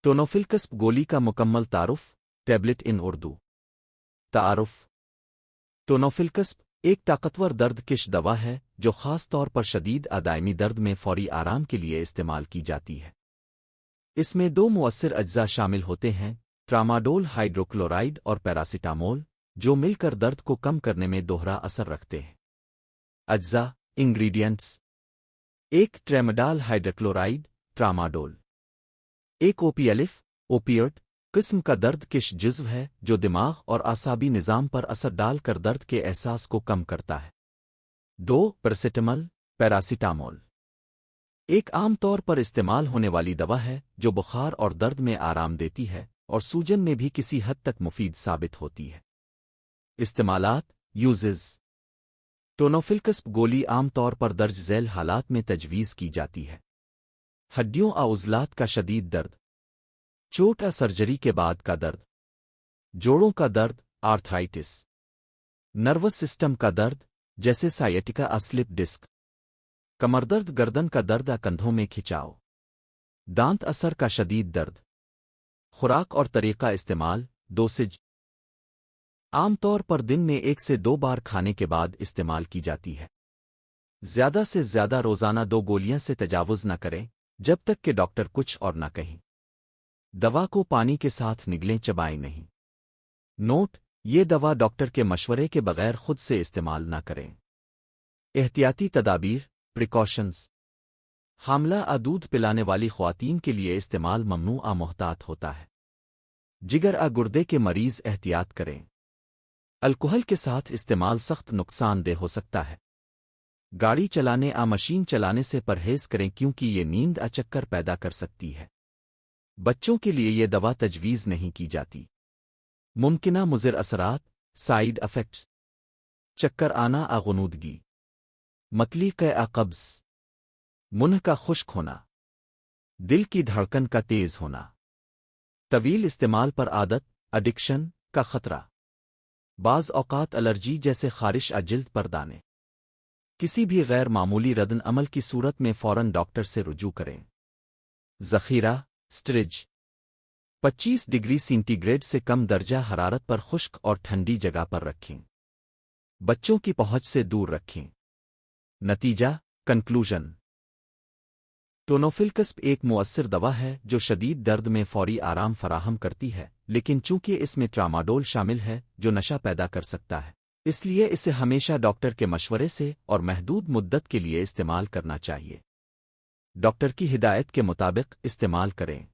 टोनोफिलकस्प गोली का मुकम्मल तारुफ टैबलेट इन उर्दू तारुफ टोनोफिलकस्प एक ताकतवर दर्दकिश दवा है जो ख़ास तौर पर शदीद अदायमी दर्द में फौरी आराम के लिए इस्तेमाल की जाती है। इसमें दो मुअस्सिर अज्जा शामिल होते हैं, ट्रामाडोल हाइड्रोक्लोराइड और पैरासिटामोल, जो मिलकर दर्द को कम करने में दोहरा असर रखते हैं। अज्जा इंग्रीडियंट्स: एक ट्रेमाडाल हाइड्रोक्लोराइड ट्रामाडोल, एक ओपियट किस्म का दर्दकिश जिज़्व है जो दिमाग और आसाबी निज़ाम पर असर डालकर दर्द के एहसास को कम करता है। दो पैरासिटामोल एक आम तौर पर इस्तेमाल होने वाली दवा है जो बुखार और दर्द में आराम देती है और सूजन में भी किसी हद तक मुफीद साबित होती है। इस्तेमालात यूजेस: टोनोफिलकस्प गोली आम तौर पर दर्ज झैल हालात में तजवीज़ की जाती है। हड्डियों आ उज़लात का शदीद दर्द, चोट या सर्जरी के बाद का दर्द, जोड़ों का दर्द आर्थराइटिस, नर्वस सिस्टम का दर्द जैसे साइएटिका या स्लिप डिस्क, कमरदर्द, गर्दन का दर्द या कंधों में खिंचाव, दांत असर का शदीद दर्द। खुराक और तरीका इस्तेमाल: डोसेज आम तौर पर दिन में 1 से 2 बार खाने के बाद इस्तेमाल की जाती है। ज़्यादा से ज़्यादा रोज़ाना 2 गोलियां से तजावुज़ न करें जब तक कि डॉक्टर कुछ और न कहें। दवा को पानी के साथ निगलें, चबाएं नहीं। नोट: ये दवा डॉक्टर के मशवरे के बगैर खुद से इस्तेमाल न करें। एहतियाती तदाबीर प्रिकॉशंस: हामला आ दूध पिलाने वाली ख्वातीन के लिए इस्तेमाल ममनू आ मोहतात होता है। जिगर आ गुर्दे के मरीज़ एहतियात करें। अल्कोहल के साथ इस्तेमाल सख्त नुकसानदेह हो सकता है। गाड़ी चलाने आ मशीन चलाने से परहेज करें क्योंकि ये नींद आ चक्कर पैदा कर सकती है। बच्चों के लिए ये दवा तजवीज़ नहीं की जाती। मुमकिना मुज़िर असरात साइड इफ़ेक्ट्स: चक्कर आना आ गुनूदगी, मतली आ कब्ज़, मुंह का खुश्क होना, दिल की धड़कन का तेज़ होना, तवील इस्तेमाल पर आदत एडिक्शन का खतरा, बाज़ औक़ात एलर्जी जैसे ख़ारिश आ जिल्द पर दाने। किसी भी गैर मामूली रद्द अमल की सूरत में फ़ौरन डॉक्टर से रुजू करें। ज़ख़ीरा स्टोरेज: 25 डिग्री सेंटीग्रेड से कम दर्जा हरारत पर खुश्क और ठंडी जगह पर रखें। बच्चों की पहुंच से दूर रखें। नतीजा कंक्लूजन: टोनोफिलकस्प एक मुअस्सिर दवा है जो शदीद दर्द में फौरी आराम फराहम करती है, लेकिन चूंकि इसमें ट्रामाडोल शामिल है जो नशा पैदा कर सकता है, इसलिए इसे हमेशा डॉक्टर के मशवरे से और महदूद मुद्दत के लिए इस्तेमाल करना चाहिए। डॉक्टर की हिदायत के मुताबिक इस्तेमाल करें।